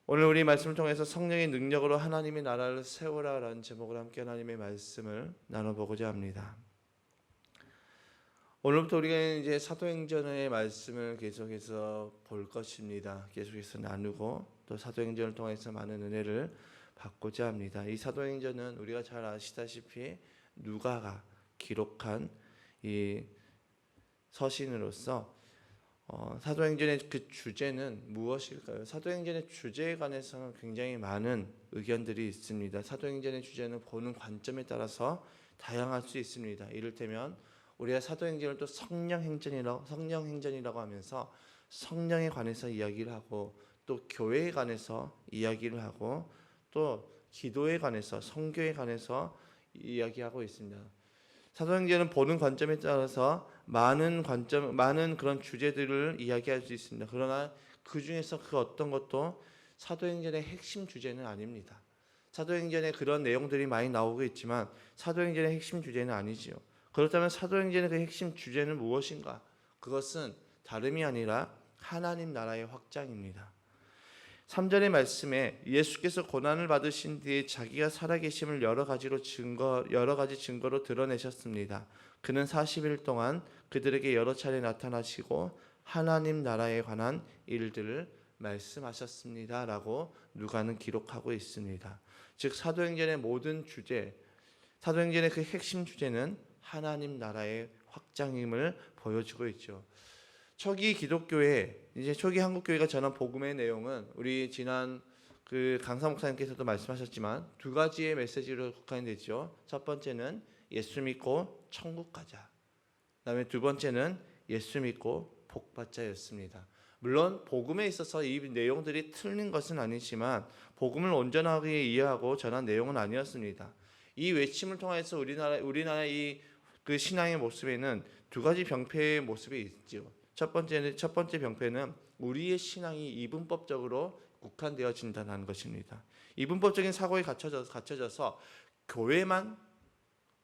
오늘 우리 말씀을 통해서 성령의 능력으로 하나님의 나라를 세우라라는 제목으로 함께 하나님의 말씀을 나눠보고자 합니다. 오늘부터 우리가 이제 사도행전의 말씀을 계속해서 볼 것입니다. 계속해서 나누고 또 사도행전을 통해서 많은 은혜를 받고자 합니다. 이 사도행전은 우리가 잘 아시다시피 누가가 기록한 이 서신으로서 사도행전의 그 주제는 무엇일까요? 사도행전의 주제에 관해서는 굉장히 많은 의견들이 있습니다. 사도행전의 주제는 보는 관점에 따라서 다양할 수 있습니다. 이를테면 우리가 사도행전을 또 성령행전이라고 하면서 성령에 관해서 이야기를 하고 또 교회에 관해서 이야기를 하고 또 기도에 관해서 성교에 관해서 이야기하고 있습니다. 사도행전은 보는 관점에 따라서 많은 그런 주제들을 이야기할 수 있습니다. 그러나 그 중에서 그 어떤 것도 사도행전의 핵심 주제는 아닙니다. 사도행전에 그런 내용들이 많이 나오고 있지만 사도행전의 핵심 주제는 아니지요. 그렇다면 사도행전의 그 핵심 주제는 무엇인가? 그것은 다름이 아니라 하나님 나라의 확장입니다. 3절의 말씀에 예수께서 고난을 받으신 뒤에 자기가 살아계심을 여러 가지 증거로 드러내셨습니다. 그는 40일 동안 그들에게 여러 차례 나타나시고 하나님 나라에 관한 일들을 말씀하셨습니다. 라고 누가는 기록하고 있습니다. 즉 사도행전의 모든 주제, 사도행전의 그 핵심 주제는 하나님 나라의 확장임을 보여주고 있죠. 초기 기독교회, 이제 초기 한국교회가 전한 복음의 내용은 우리 지난 그 강사 목사님께서도 말씀하셨지만 두 가지의 메시지로 국한이 되죠. 첫 번째는 예수 믿고 천국 가자. 그다음에 두 번째는 예수 믿고 복 받자였습니다. 물론 복음에 있어서 이 내용들이 틀린 것은 아니지만 복음을 온전하게 이해하고 전한 내용은 아니었습니다. 이 외침을 통해서 우리나라의 그 신앙의 모습에는 두 가지 병폐의 모습이 있죠. 첫 번째 병폐는 우리의 신앙이 이분법적으로 국한되어진다는 것입니다. 이분법적인 사고에 갇혀져서 교회만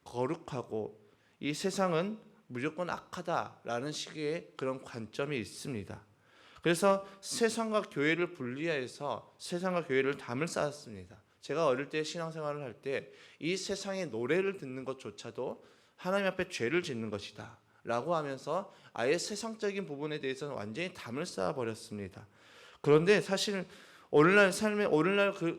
거룩하고 이 세상은 무조건 악하다라는 식의 그런 관점이 있습니다. 그래서 세상과 교회를 분리해서 세상과 교회를 담을 쌓았습니다. 제가 어릴 때 신앙생활을 할 때 이 세상의 노래를 듣는 것조차도 하나님 앞에 죄를 짓는 것이다 라고 하면서 아예 세상적인 부분에 대해서는 완전히 담을 쌓아버렸습니다. 그런데 사실 오늘날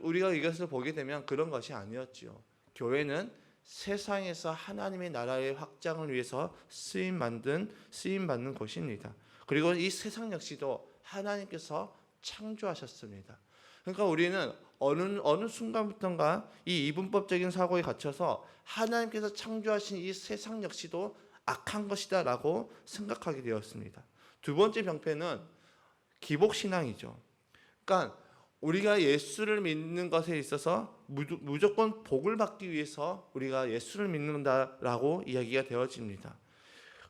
우리가 이것을 보게 되면 그런 것이 아니었지요. 교회는 세상에서 하나님의 나라의 확장을 위해서 쓰임받는 곳입니다. 그리고 이 세상 역시도 하나님께서 창조하셨습니다. 그러니까 우리는 어느 순간부터인가 이 이분법적인 사고에 갇혀서 하나님께서 창조하신 이 세상 역시도 악한 것이다 라고 생각하게 되었습니다. 두 번째 병폐는 기복신앙이죠. 그러니까 우리가 예수를 믿는 것에 있어서 무조건 복을 받기 위해서 우리가 예수를 믿는다라고 이야기가 되어집니다.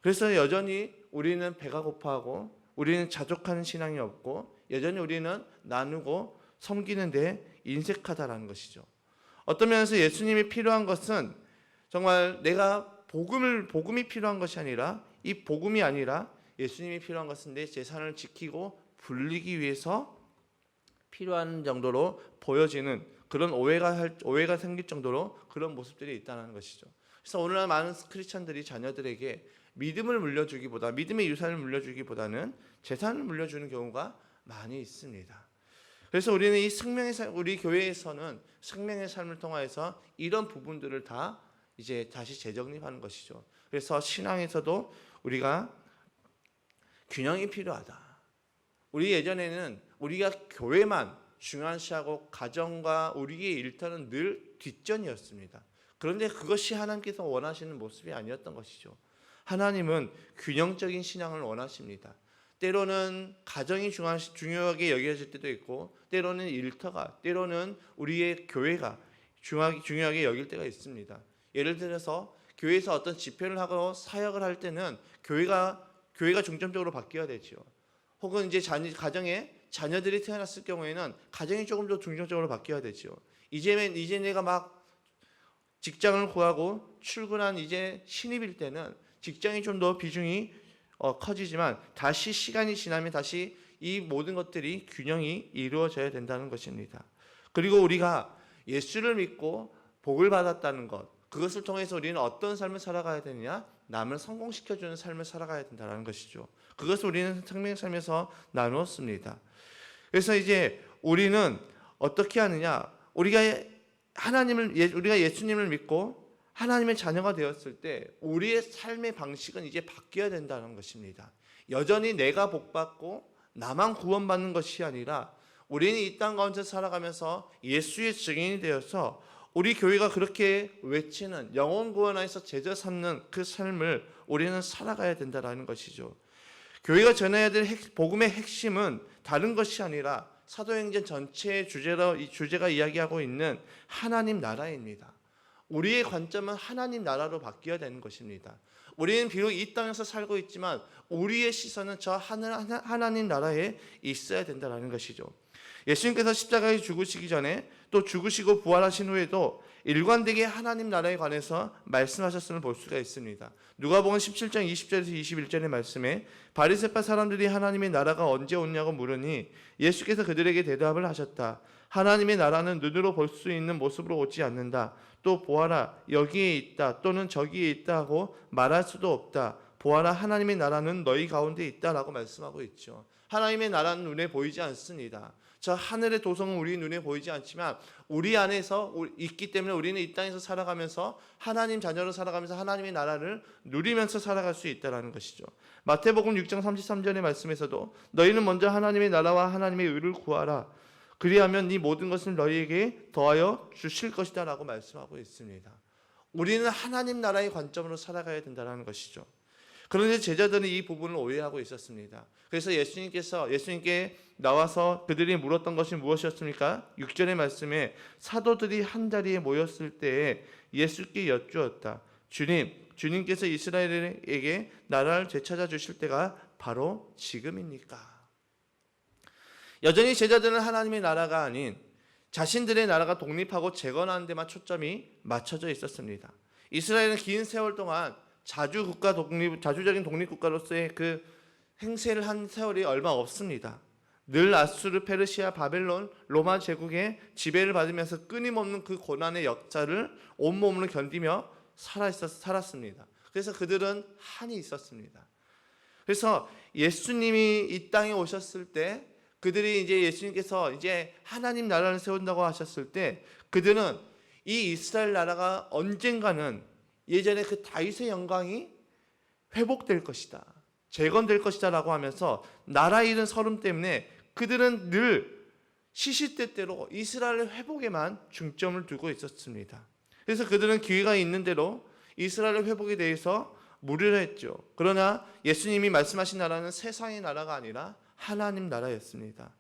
그래서 여전히 우리는 배가 고파하고 우리는 자족하는 신앙이 없고 여전히 우리는 나누고 섬기는데 인색하다라는 것이죠. 어떤 면에서 예수님이 필요한 것은 정말 내가 복음이 필요한 것이 아니라 이 복음이 아니라 예수님이 필요한 것은 내 재산을 지키고 불리기 위해서 필요한 정도로 보여지는 그런 오해가 생길 정도로 그런 모습들이 있다는 것이죠. 그래서 오늘날 많은 크리스천들이 자녀들에게 믿음의 유산을 물려주기보다는 재산을 물려주는 경우가 많이 있습니다. 그래서 우리는 우리 교회에서는 생명의 삶을 통해서 이런 부분들을 다 이제 다시 재정립하는 것이죠. 그래서 신앙에서도 우리가 균형이 필요하다. 우리 예전에는 우리가 교회만 중요시하고 가정과 우리의 일터는 늘 뒷전이었습니다. 그런데 그것이 하나님께서 원하시는 모습이 아니었던 것이죠. 하나님은 균형적인 신앙을 원하십니다. 때로는 가정이 중요하게 여겨질 때도 있고 때로는 일터가, 때로는 우리의 교회가 중요하게 여길 때가 있습니다. 예를 들어서 교회에서 어떤 집회를 하고 사역을 할 때는 교회가 중점적으로 바뀌어야 되죠. 혹은 이제 가정에 자녀들이 태어났을 경우에는 가정이 조금 더 중점적으로 바뀌어야 되죠. 이제 내가 막 직장을 구하고 출근한 이제 신입일 때는 직장이 좀 더 비중이 커지지만 다시 시간이 지나면 다시 이 모든 것들이 균형이 이루어져야 된다는 것입니다. 그리고 우리가 예수를 믿고 복을 받았다는 것, 그것을 통해서 우리는 어떤 삶을 살아가야 되느냐? 남을 성공시켜주는 삶을 살아가야 된다는 것이죠. 그것을 우리는 생명의 삶에서 나누었습니다. 그래서 이제 우리는 어떻게 하느냐? 우리가 예수님을 믿고 하나님의 자녀가 되었을 때 우리의 삶의 방식은 이제 바뀌어야 된다는 것입니다. 여전히 내가 복받고 나만 구원받는 것이 아니라 우리는 이 땅 가운데 살아가면서 예수의 증인이 되어서 우리 교회가 그렇게 외치는 영혼 구원 안에서 제자 삼는 그 삶을 우리는 살아가야 된다는 것이죠. 교회가 전해야 될 복음의 핵심은 다른 것이 아니라 사도행전 전체의 주제로 이 주제가 이야기하고 있는 하나님 나라입니다. 우리의 관점은 하나님 나라로 바뀌어야 되는 것입니다. 우리는 비록 이 땅에서 살고 있지만 우리의 시선은 저 하나님 나라에 있어야 된다는 것이죠. 예수님께서 십자가에 죽으시기 전에 또 죽으시고 부활하신 후에도 일관되게 하나님 나라에 관해서 말씀하셨음을 볼 수가 있습니다. 누가복음 17장 20절에서 21절의 말씀에 바리새파 사람들이 하나님의 나라가 언제 오냐고 물으니 예수께서 그들에게 대답을 하셨다. 하나님의 나라는 눈으로 볼 수 있는 모습으로 오지 않는다. 또 보아라 여기에 있다 또는 저기에 있다 하고 말할 수도 없다. 보아라 하나님의 나라는 너희 가운데 있다라고 말씀하고 있죠. 하나님의 나라는 눈에 보이지 않습니다. 저 하늘의 도성은 우리 눈에 보이지 않지만 우리 안에서 있기 때문에 우리는 이 땅에서 살아가면서 하나님 자녀로 살아가면서 하나님의 나라를 누리면서 살아갈 수 있다는 것이죠. 마태복음 6장 33절의 말씀에서도 너희는 먼저 하나님의 나라와 하나님의 의를 구하라. 그리하면 이 모든 것을 너희에게 더하여 주실 것이다 라고 말씀하고 있습니다. 우리는 하나님 나라의 관점으로 살아가야 된다는 것이죠. 그런데 제자들은 이 부분을 오해하고 있었습니다. 그래서 예수님께 나와서 그들이 물었던 것이 무엇이었습니까? 6절의 말씀에 사도들이 한 자리에 모였을 때에 예수께 여쭈었다. 주님께서 이스라엘에게 나라를 되찾아 주실 때가 바로 지금입니까? 여전히 제자들은 하나님의 나라가 아닌 자신들의 나라가 독립하고 재건하는 데만 초점이 맞춰져 있었습니다. 이스라엘은 긴 세월 동안 자주적인 독립국가로서의 그 행세를 한 세월이 얼마 없습니다. 늘 아수르, 페르시아, 바벨론, 로마 제국의 지배를 받으면서 끊임없는 그 고난의 역사를 온몸으로 견디며 살았습니다. 그래서 그들은 한이 있었습니다. 그래서 예수님이 이 땅에 오셨을 때 그들이 이제 예수님께서 이제 하나님 나라를 세운다고 하셨을 때 그들은 이 이스라엘 나라가 언젠가는 예전에 그 다윗의 영광이 회복될 것이다, 재건될 것이다 라고 하면서 나라 잃은 서름 때문에 그들은 늘 시시때때로 이스라엘의 회복에만 중점을 두고 있었습니다. 그래서 그들은 기회가 있는 대로 이스라엘의 회복에 대해서 무리를 했죠. 그러나 예수님이 말씀하신 나라는 세상의 나라가 아니라 하나님 나라였습니다.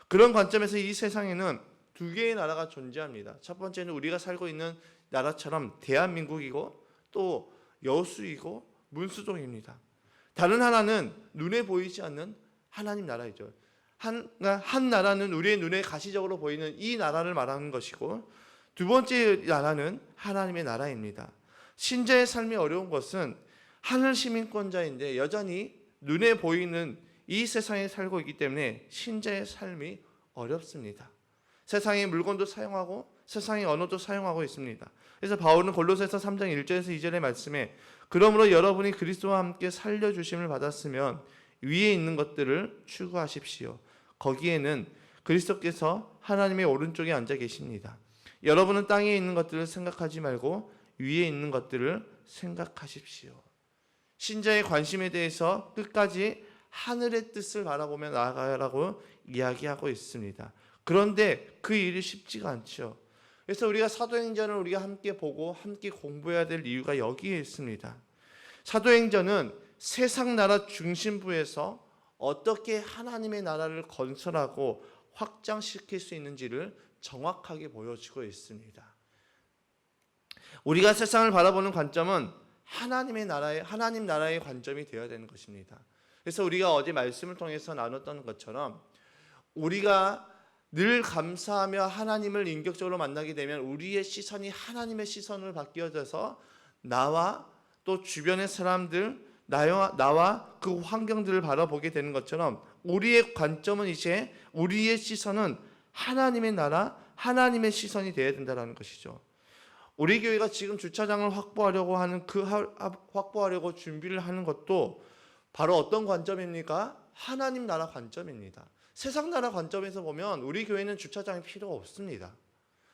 그런 관점에서 이 세상에는 두 개의 나라가 존재합니다. 첫 번째는 우리가 살고 있는 나라처럼 대한민국이고 또 여수이고 문수종입니다. 다른 하나는 눈에 보이지 않는 하나님 나라이죠. 한 나라는 우리의 눈에 가시적으로 보이는 이 나라를 말하는 것이고 두 번째 나라는 하나님의 나라입니다. 신자의 삶이 어려운 것은 하늘 시민권자인데 여전히 눈에 보이는 이 세상에 살고 있기 때문에 신자의 삶이 어렵습니다. 세상의 물건도 사용하고 세상의 언어도 사용하고 있습니다. 그래서 바울은 골로새서 3장 1절에서 2절의 말씀에 그러므로 여러분이 그리스도와 함께 살려주심을 받았으면 위에 있는 것들을 추구하십시오. 거기에는 그리스도께서 하나님의 오른쪽에 앉아 계십니다. 여러분은 땅에 있는 것들을 생각하지 말고 위에 있는 것들을 생각하십시오. 신자의 관심에 대해서 끝까지 하늘의 뜻을 바라보며 나아가라고 이야기하고 있습니다. 그런데 그 일이 쉽지가 않죠. 그래서 우리가 사도행전을 우리가 함께 보고 함께 공부해야 될 이유가 여기에 있습니다. 사도행전은 세상 나라 중심부에서 어떻게 하나님의 나라를 건설하고 확장시킬 수 있는지를 정확하게 보여주고 있습니다. 우리가 세상을 바라보는 관점은 하나님 나라의 관점이 되어야 되는 것입니다. 그래서 우리가 어제 말씀을 통해서 나눴던 것처럼 우리가 늘 감사하며 하나님을 인격적으로 만나게 되면 우리의 시선이 하나님의 시선으로 바뀌어져서 나와 또 주변의 사람들, 나와 그 환경들을 바라보게 되는 것처럼 우리의 관점은 이제 우리의 시선은 하나님의 나라, 하나님의 시선이 되어야 된다는 것이죠. 우리 교회가 지금 주차장을 확보하려고 하는 확보하려고 준비를 하는 것도 바로 어떤 관점입니까? 하나님 나라 관점입니다. 세상 나라 관점에서 보면 우리 교회는 주차장이 필요가 없습니다.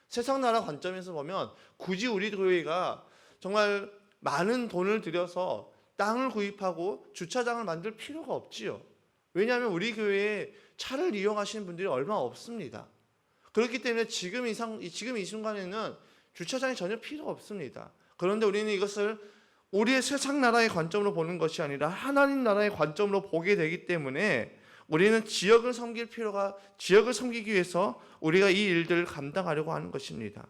세상 나라 관점에서 보면 굳이 우리 교회가 정말 많은 돈을 들여서 땅을 구입하고 주차장을 만들 필요가 없지요. 왜냐하면 우리 교회에 차를 이용하시는 분들이 얼마 없습니다. 그렇기 때문에 지금 이 순간에는 주차장이 전혀 필요가 없습니다. 그런데 우리는 이것을 우리의 세상 나라의 관점으로 보는 것이 아니라 하나님 나라의 관점으로 보게 되기 때문에 우리는 지역을 섬기기 위해서 우리가 이 일들을 감당하려고 하는 것입니다.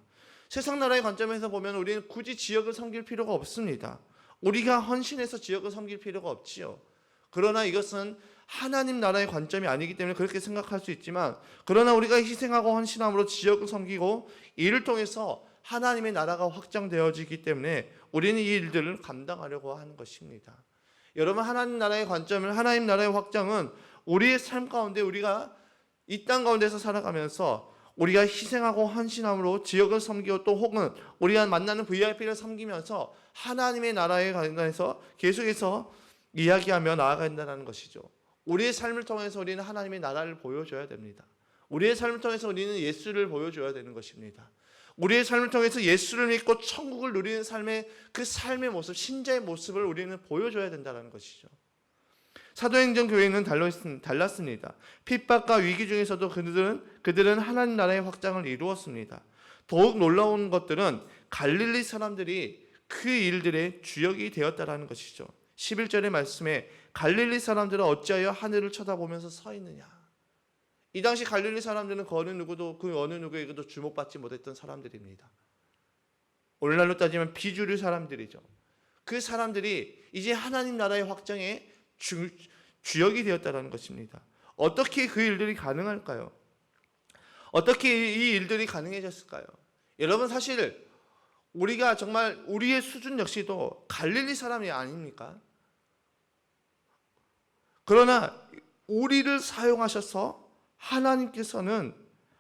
세상 나라의 관점에서 보면 우리는 굳이 지역을 섬길 필요가 없습니다. 우리가 헌신해서 지역을 섬길 필요가 없지요. 그러나 이것은 하나님 나라의 관점이 아니기 때문에 그렇게 생각할 수 있지만, 그러나 우리가 희생하고 헌신함으로 지역을 섬기고 이를 통해서 하나님의 나라가 확장되어지기 때문에 우리는 이 일들을 감당하려고 하는 것입니다. 여러분, 하나님 나라의 관점을, 하나님 나라의 확장은 우리의 삶 가운데, 우리가 이 땅 가운데서 살아가면서 우리가 희생하고 헌신함으로 지역을 섬기고 또 혹은 우리가 만나는 VIP를 섬기면서 하나님의 나라에 관해서 계속해서 이야기하며 나아가야 된다는 것이죠. 우리의 삶을 통해서 우리는 하나님의 나라를 보여줘야 됩니다. 우리의 삶을 통해서 우리는 예수를 보여줘야 되는 것입니다. 우리의 삶을 통해서 예수를 믿고 천국을 누리는 그 삶의 모습, 신자의 모습을 우리는 보여줘야 된다는 것이죠. 사도행전 교회는 달랐습니다. 핍박과 위기 중에서도 그들은 하나님 나라의 확장을 이루었습니다. 더욱 놀라운 것들은 갈릴리 사람들이 그 일들의 주역이 되었다라는 것이죠. 11절의 말씀에 갈릴리 사람들은 어찌하여 하늘을 쳐다보면서 서 있느냐. 이 당시 갈릴리 사람들은 그 어느 누구에게도 주목받지 못했던 사람들입니다. 오늘날로 따지면 비주류 사람들이죠. 그 사람들이 이제 하나님 나라의 확장에 주역이 되었다는 것입니다. 어떻게 그 일들이 가능할까요? 어떻게 이 일들이 가능해졌을까요? 여러분, 사실 우리가 정말 우리의 수준 역시도 갈릴리 사람이 아닙니까? 그러나 우리를 사용하셔서 하나님께서는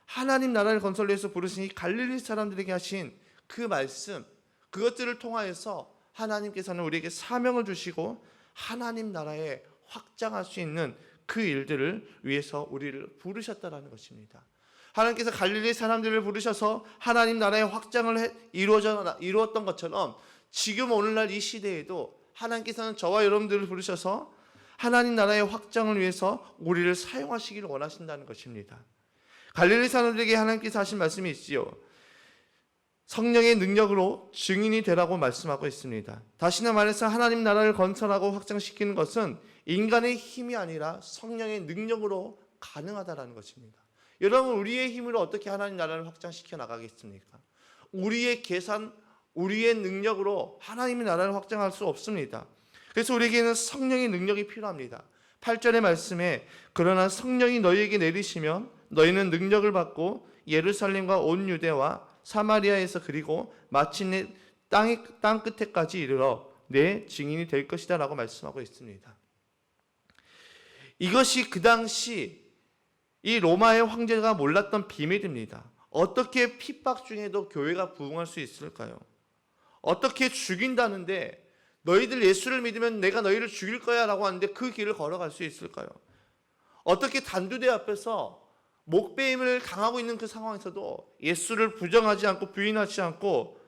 하나님 나라를 건설을 위해서 부르신 이 갈릴리 사람들에게 하신 그 말씀, 그것들을 통하여서 하나님께서는 우리에게 사명을 주시고 하나님 나라에 확장할 수 있는 그 일들을 위해서 우리를 부르셨다라는 것입니다. 하나님께서 갈릴리 사람들을 부르셔서 하나님 나라의 확장을 이루었던 것처럼 지금 오늘날 이 시대에도 하나님께서는 저와 여러분들을 부르셔서 하나님 나라의 확장을 위해서 우리를 사용하시기를 원하신다는 것입니다. 갈릴리 사람들에게 하나님께서 하신 말씀이 있지요. 성령의 능력으로 증인이 되라고 말씀하고 있습니다. 다시는 말해서 하나님 나라를 건설하고 확장시키는 것은 인간의 힘이 아니라 성령의 능력으로 가능하다는 것입니다. 여러분, 우리의 힘으로 어떻게 하나님 나라를 확장시켜 나가겠습니까? 우리의 계산, 우리의 능력으로 하나님의 나라를 확장할 수 없습니다. 그래서 우리에게는 성령의 능력이 필요합니다. 8절의 말씀에 그러나 성령이 너희에게 내리시면 너희는 능력을 받고 예루살렘과 온 유대와 사마리아에서 그리고 마침내 땅 끝에까지 이르러 내 증인이 될 것이다 라고 말씀하고 있습니다. 이것이 그 당시 이 로마의 황제가 몰랐던 비밀입니다. 어떻게 핍박 중에도 교회가 부흥할 수 있을까요? 어떻게 죽인다는데 너희들 예수를 믿으면 내가 너희를 죽일 거야 라고 하는데 그 길을 걸어갈 수 있을까요? 어떻게 단두대 앞에서 목배임을 당하고 있는 그 상황에서도 예수를 부정하지 않고 부인하지 않고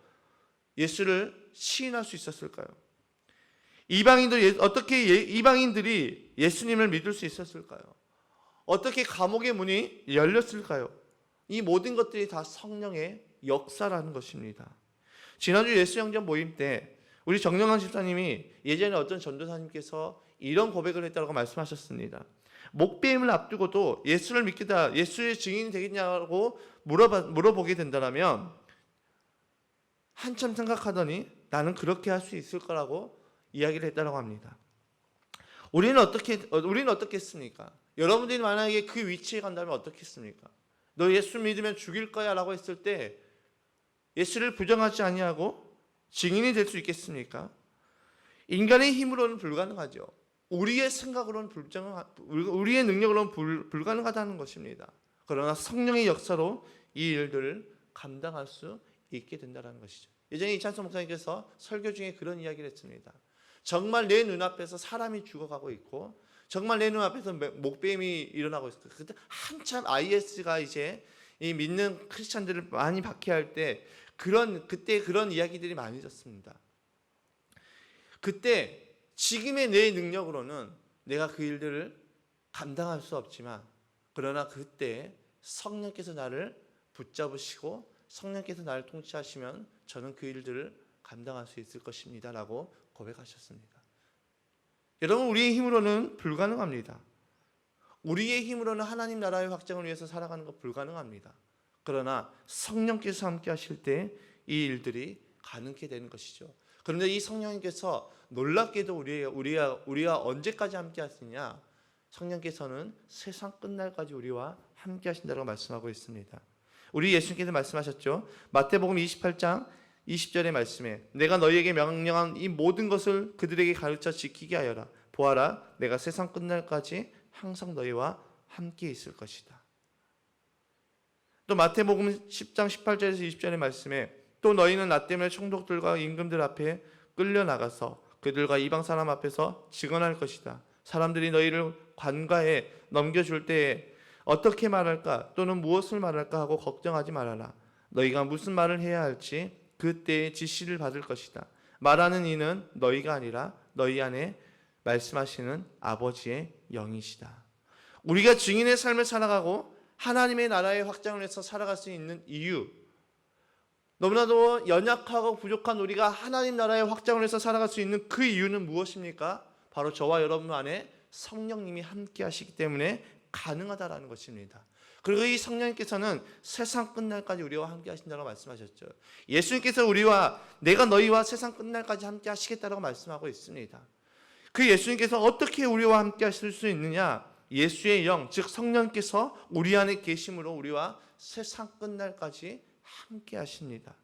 예수를 시인할 수 있었을까요? 어떻게 이방인들이 예수님을 믿을 수 있었을까요? 어떻게 감옥의 문이 열렸을까요? 이 모든 것들이 다 성령의 역사라는 것입니다. 지난주 예수영전 모임 때 우리 정영환 집사님이 예전에 어떤 전도사님께서 이런 고백을 했다고 말씀하셨습니다. 목배임을 앞두고도 예수를 믿겠다, 예수의 증인이 되겠냐고 물어보게 된다면 한참 생각하더니 나는 그렇게 할 수 있을 거라고 이야기를 했다고 합니다. 우리는 어떻겠습니까? 여러분들이 만약에 그 위치에 간다면 어떻겠습니까? 너 예수 믿으면 죽일 거야 라고 했을 때 예수를 부정하지 아니하고 증인이 될 수 있겠습니까? 인간의 힘으로는 불가능하죠. 우리의 생각으로는 우리의 능력으로는 불가능하다는 것입니다. 그러나 성령의 역사로 이 일들을 감당할 수 있게 된다는 것이죠. 예전에 이찬성 목사님께서 설교 중에 그런 이야기를 했습니다. 정말 내 눈앞에서 사람이 죽어가고 있고 정말 내 눈앞에서 목뱀이 일어나고 있어요. 그때 한참 IS가 이제 이 믿는 크리스찬들을 많이 박해할 때 그때 그런 이야기들이 많이 있었습니다. 그때 지금의 내 능력으로는 내가 그 일들을 감당할 수 없지만 그러나 그때 성령께서 나를 붙잡으시고 성령께서 나를 통치하시면 저는 그 일들을 감당할 수 있을 것입니다 라고 고백하셨습니다. 여러분, 우리의 힘으로는 불가능합니다. 우리의 힘으로는 하나님 나라의 확장을 위해서 살아가는 것 불가능합니다. 그러나 성령께서 함께 하실 때 이 일들이 가능케 되는 것이죠. 그런데 이 성령님께서 놀랍게도 우리와 언제까지 함께 하시냐? 성령께서는 세상 끝날까지 우리와 함께 하신다고 말씀하고 있습니다. 우리 예수님께서 말씀하셨죠. 마태복음 28장 20절의 말씀에 내가 너희에게 명령한 이 모든 것을 그들에게 가르쳐 지키게 하여라. 보아라, 내가 세상 끝날까지 항상 너희와 함께 있을 것이다. 또 마태복음 10장 18절에서 20절의 말씀에 또 너희는 나 때문에 총독들과 임금들 앞에 끌려나가서 그들과 이방 사람 앞에서 증언할 것이다. 사람들이 너희를 관가에 넘겨줄 때에 어떻게 말할까 또는 무엇을 말할까 하고 걱정하지 말아라. 너희가 무슨 말을 해야 할지 그때에 지시를 받을 것이다. 말하는 이는 너희가 아니라 너희 안에 말씀하시는 아버지의 영이시다. 우리가 증인의 삶을 살아가고 하나님의 나라의 확장을 위해서 살아갈 수 있는 이유, 너무나도 연약하고 부족한 우리가 하나님 나라의 확장을 위해서 살아갈 수 있는 그 이유는 무엇입니까? 바로 저와 여러분 안에 성령님이 함께 하시기 때문에 가능하다라는 것입니다. 그리고 이 성령님께서는 세상 끝날까지 우리와 함께 하신다고 말씀하셨죠. 예수님께서 내가 너희와 세상 끝날까지 함께 하시겠다라고 말씀하고 있습니다. 그 예수님께서 어떻게 우리와 함께 하실 수 있느냐? 예수의 영, 즉 성령께서 우리 안에 계심으로 우리와 세상 끝날까지 함께 하십니다.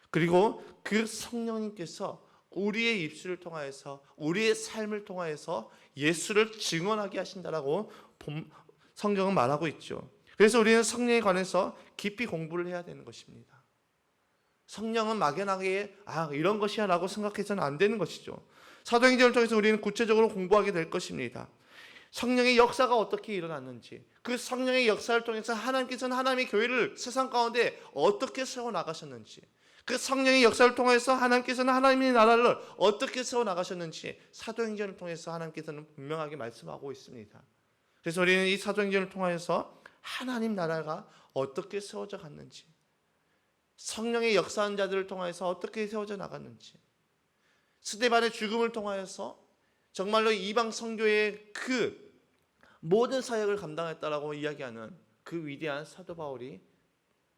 그리고 그 성령님께서 우리의 입술을 통하여서 우리의 삶을 통하여서 예수를 증언하게 하신다라고 성경은 말하고 있죠. 그래서 우리는 성령에 관해서 깊이 공부를 해야 되는 것입니다. 성령은 막연하게 이런 것이야 라고 생각해서는 안 되는 것이죠. 사도행전을 통해서 우리는 구체적으로 공부하게 될 것입니다. 성령의 역사가 어떻게 일어났는지, 그 성령의 역사를 통해서 하나님께서는 하나님의 교회를 세상 가운데 어떻게 세워나가셨는지, 그 성령의 역사를 통해서 하나님께서는 하나님의 나라를 어떻게 세워나가셨는지 사도행전을 통해서 하나님께서는 분명하게 말씀하고 있습니다. 그래서 우리는 이 사도행전을 통해서 하나님 나라가 어떻게 세워져 갔는지, 성령의 역사한 자들을 통해서 어떻게 세워져 나갔는지, 스데반의 죽음을 통하여서 정말로 이방 선교의 그 모든 사역을 감당했다라고 이야기하는 그 위대한 사도 바울이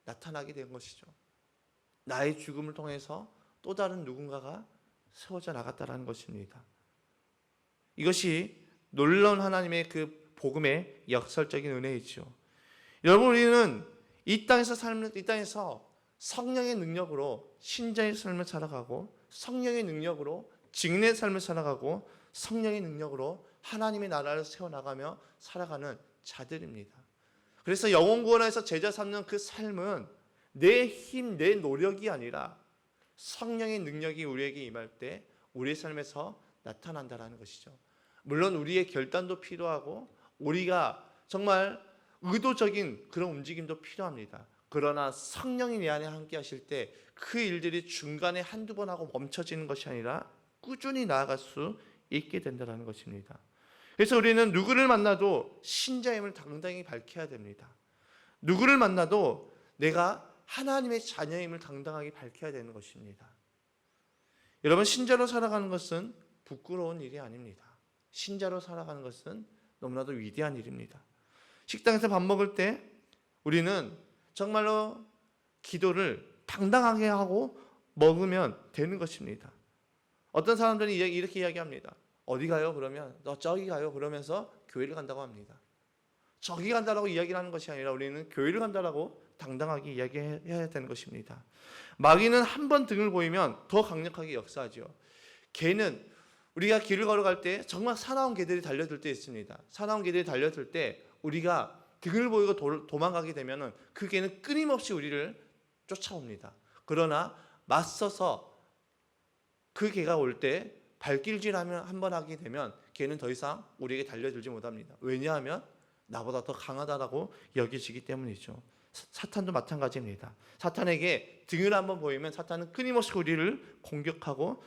나타나게 된 것이죠. 나의 죽음을 통해서 또 다른 누군가가 세워져 나갔다라는 것입니다. 이것이 놀라운 하나님의 그 복음의 역설적인 은혜이죠. 여러분, 우리는 이 땅에서 성령의 능력으로 신자의 삶을 살아가고 성령의 능력으로 증인의 삶을 살아가고 성령의 능력으로 하나님의 나라를 세워나가며 살아가는 자들입니다. 그래서 영혼 구원에서 제자 삼는 그 삶은 내 힘, 내 노력이 아니라 성령의 능력이 우리에게 임할 때 우리의 삶에서 나타난다는 것이죠. 물론 우리의 결단도 필요하고 우리가 정말 의도적인 그런 움직임도 필요합니다. 그러나 성령이 내 안에 함께 하실 때 그 일들이 중간에 한두 번 하고 멈춰지는 것이 아니라 꾸준히 나아갈 수 있게 된다는 것입니다. 그래서 우리는 누구를 만나도 신자임을 당당히 밝혀야 됩니다. 누구를 만나도 내가 하나님의 자녀임을 당당하게 밝혀야 되는 것입니다. 여러분, 신자로 살아가는 것은 부끄러운 일이 아닙니다. 신자로 살아가는 것은 너무나도 위대한 일입니다. 식당에서 밥 먹을 때 우리는 정말로 기도를 당당하게 하고 먹으면 되는 것입니다. 어떤 사람들이 이렇게 이야기합니다. 어디 가요? 그러면 너 저기 가요. 그러면서 교회를 간다고 합니다. 저기 간다라고 이야기를 하는 것이 아니라 우리는 교회를 간다라고 당당하게 이야기해야 되는 것입니다. 마귀는 한 번 등을 보이면 더 강력하게 역사하죠. 걔는 우리가 길을 걸어갈 때 정말 사나운 개들이 달려들 때 있습니다. 사나운 개들이 달려들 때 우리가 등을 보이고 도망가게 되면 그 개는 끊임없이 우리를 쫓아옵니다. 그러나 맞서서 그 개가 올 때 발길질하면 한번 하게 되면 개는 더 이상 우리에게 달려들지 못합니다. 왜냐하면 나보다 더 강하다라고 여기지기 때문이죠. 사탄도 마찬가지입니다. 사탄에게 등을 한번 보이면 사탄은 끊임없이 우리를 공격하고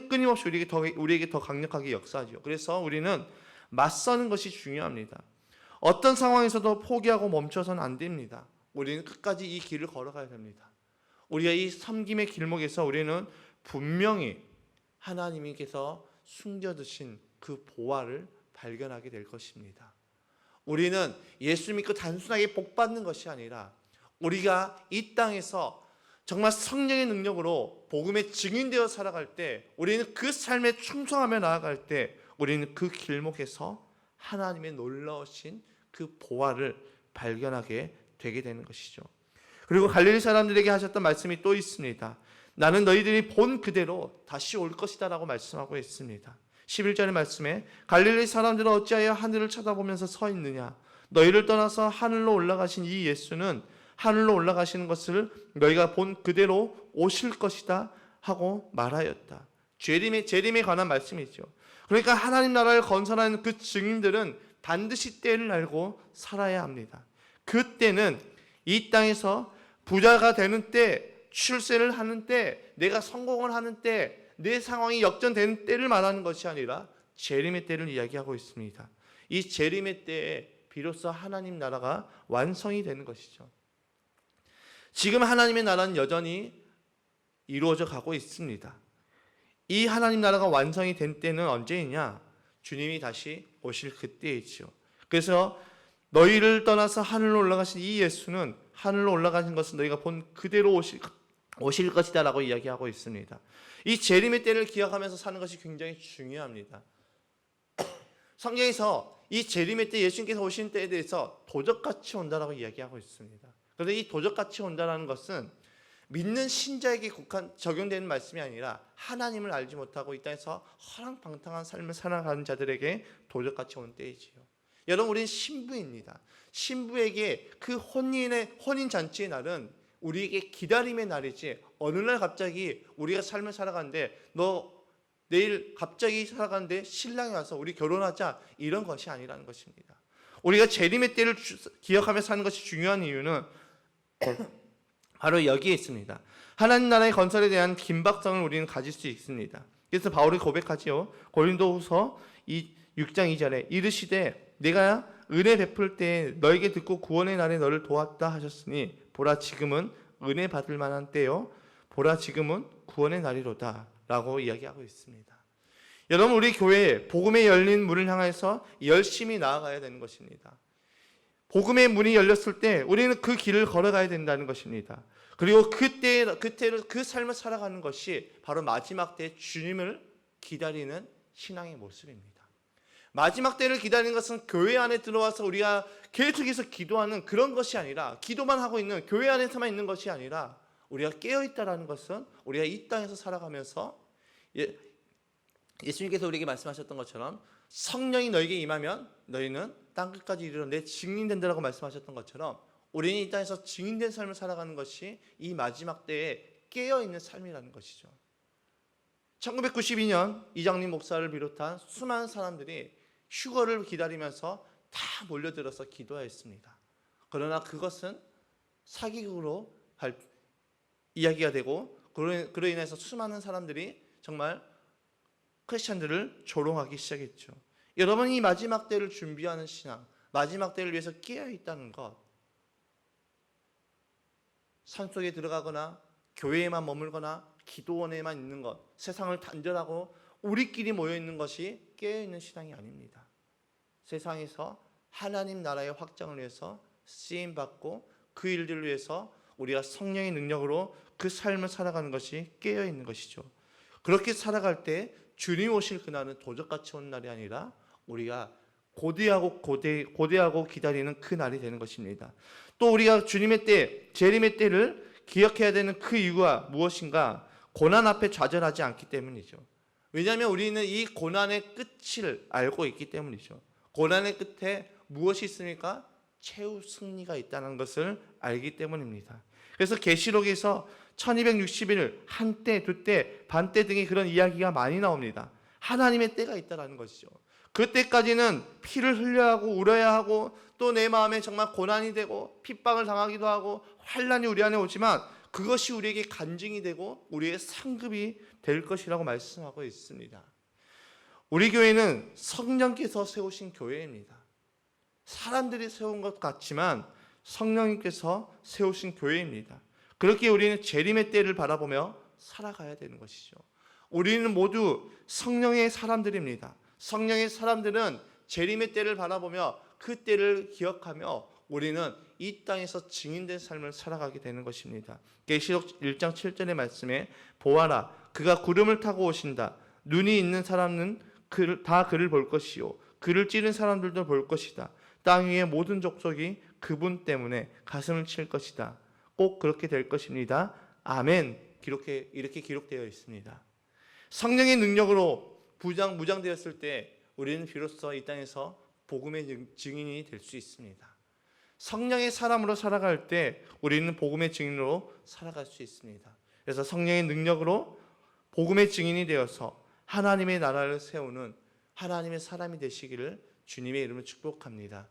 끊임없이 우리에게 더 강력하게 역사하죠. 그래서 우리는 맞서는 것이 중요합니다. 어떤 상황에서도 포기하고 멈춰서는 안 됩니다. 우리는 끝까지 이 길을 걸어가야 됩니다. 우리가 이 섬김의 길목에서 우리는 분명히 하나님께서 숨겨두신 그 보화를 발견하게 될 것입니다. 우리는 예수 믿고 단순하게 복받는 것이 아니라 우리가 이 땅에서 정말 성령의 능력으로 복음의 증인되어 살아갈 때, 우리는 그 삶에 충성하며 나아갈 때 우리는 그 길목에서 하나님의 놀라우신 그 보화를 발견하게 되게 되는 것이죠. 그리고 갈릴리 사람들에게 하셨던 말씀이 또 있습니다. 나는 너희들이 본 그대로 다시 올 것이다 라고 말씀하고 있습니다. 11절의 말씀에 갈릴리 사람들은 어찌하여 하늘을 쳐다보면서 서 있느냐, 너희를 떠나서 하늘로 올라가신 이 예수는 하늘로 올라가시는 것을 너희가 본 그대로 오실 것이다 하고 말하였다. 재림에 관한 말씀이죠. 그러니까 하나님 나라를 건설하는 그 증인들은 반드시 때를 알고 살아야 합니다. 그 때는 이 땅에서 부자가 되는 때, 출세를 하는 때, 내가 성공을 하는 때, 내 상황이 역전되는 때를 말하는 것이 아니라 재림의 때를 이야기하고 있습니다. 이 재림의 때에 비로소 하나님 나라가 완성이 되는 것이죠. 지금 하나님의 나라는 여전히 이루어져 가고 있습니다. 이 하나님 나라가 완성이 된 때는 언제이냐? 주님이 다시 오실 그때이죠. 그래서 너희를 떠나서 하늘로 올라가신 이 예수는 하늘로 올라가신 것은 너희가 본 그대로 오실 것이다 라고 이야기하고 있습니다. 이 재림의 때를 기억하면서 사는 것이 굉장히 중요합니다. 성경에서 이 재림의 때, 예수님께서 오신 때에 대해서 도적같이 온다라고 이야기하고 있습니다. 그런데 이 도적같이 온다라는 것은 믿는 신자에게 적용되는 말씀이 아니라 하나님을 알지 못하고 이 땅에서 허랑방탕한 삶을 살아가는 자들에게 도적같이 오는 때이지요. 여러분, 우리는 신부입니다. 신부에게 그 혼인잔치의 날은 우리에게 기다림의 날이지, 어느 날 갑자기 우리가 삶을 살아가는데 너 내일 갑자기 살아가는데 신랑이 와서 우리 결혼하자, 이런 것이 아니라는 것입니다. 우리가 재림의 때를 기억하며 사는 것이 중요한 이유는 바로 여기에 있습니다. 하나님 나라의 건설에 대한 긴박성을 우리는 가질 수 있습니다. 그래서 바울이 고백하지요. 고린도후서 6장 2절에 이르시되 내가 은혜 베풀 때 너에게 듣고 구원의 날에 너를 도왔다 하셨으니 보라 지금은 은혜 받을 만한 때요, 보라 지금은 구원의 날이로다 라고 이야기하고 있습니다. 여러분, 우리 교회에 복음의 열린 문을 향해서 열심히 나아가야 되는 것입니다. 복음의 문이 열렸을 때 우리는 그 길을 걸어가야 된다는 것입니다. 그리고 그때를 그 삶을 살아가는 것이 바로 마지막 때 주님을 기다리는 신앙의 모습입니다. 마지막 때를 기다리는 것은 교회 안에 들어와서 우리가 계속해서 기도하는 그런 것이 아니라, 기도만 하고 있는 교회 안에서만 있는 것이 아니라 우리가 깨어있다라는 것은 우리가 이 땅에서 살아가면서 예수님께서 우리에게 말씀하셨던 것처럼 성령이 너에게 임하면 너희는 땅끝까지 이르러 내 증인 된다라고 말씀하셨던 것처럼 우리는 이 땅에서 증인된 삶을 살아가는 것이 이 마지막 때에 깨어있는 삶이라는 것이죠. 1992년 이장림 목사를 비롯한 수많은 사람들이 휴거를 기다리면서 다 몰려들어서 기도하였습니다. 그러나 그것은 사기극으로 이야기가 되고 그로 인해서 수많은 사람들이 정말 크리스천들을 조롱하기 시작했죠. 여러분, 이 마지막 때를 준비하는 신앙, 마지막 때를 위해서 깨어있다는 것, 산속에 들어가거나 교회에만 머물거나 기도원에만 있는 것, 세상을 단절하고 우리끼리 모여있는 것이 깨어있는 신앙이 아닙니다. 세상에서 하나님 나라의 확장을 위해서 쓰임받고 그 일들을 위해서 우리가 성령의 능력으로 그 삶을 살아가는 것이 깨어있는 것이죠. 그렇게 살아갈 때 주님 오실 그날은 도적같이 온 날이 아니라 우리가 고대하고 기다리는 그 날이 되는 것입니다. 또 우리가 주님의 때, 재림의 때를 기억해야 되는 그 이유가 무엇인가? 고난 앞에 좌절하지 않기 때문이죠. 왜냐하면 우리는 이 고난의 끝을 알고 있기 때문이죠. 고난의 끝에 무엇이 있습니까? 최후 승리가 있다는 것을 알기 때문입니다. 그래서 계시록에서 1260일, 한때, 두때, 반때 등의 그런 이야기가 많이 나옵니다. 하나님의 때가 있다는 것이죠. 그때까지는 피를 흘려야 하고 울어야 하고 또 내 마음에 정말 고난이 되고 핍박을 당하기도 하고 환난이 우리 안에 오지만 그것이 우리에게 간증이 되고 우리의 상급이 될 것이라고 말씀하고 있습니다. 우리 교회는 성령께서 세우신 교회입니다. 사람들이 세운 것 같지만 성령님께서 세우신 교회입니다. 그렇게 우리는 재림의 때를 바라보며 살아가야 되는 것이죠. 우리는 모두 성령의 사람들입니다. 성령의 사람들은 재림의 때를 바라보며 그 때를 기억하며 우리는 이 땅에서 증인된 삶을 살아가게 되는 것입니다. 계시록 1장 7절의 말씀에 보아라 그가 구름을 타고 오신다. 눈이 있는 사람은 다 그를 볼 것이요 그를 찌른 사람들도 볼 것이다. 땅 위의 모든 족속이 그분 때문에 가슴을 칠 것이다. 꼭 그렇게 될 것입니다. 아멘. 이렇게 기록되어 있습니다. 성령의 능력으로 무장되었을 때 우리는 비로소 이 땅에서 복음의 증인이 될 수 있습니다. 성령의 사람으로 살아갈 때 우리는 복음의 증인으로 살아갈 수 있습니다. 그래서 성령의 능력으로 복음의 증인이 되어서 하나님의 나라를 세우는 하나님의 사람이 되시기를 주님의 이름으로 축복합니다.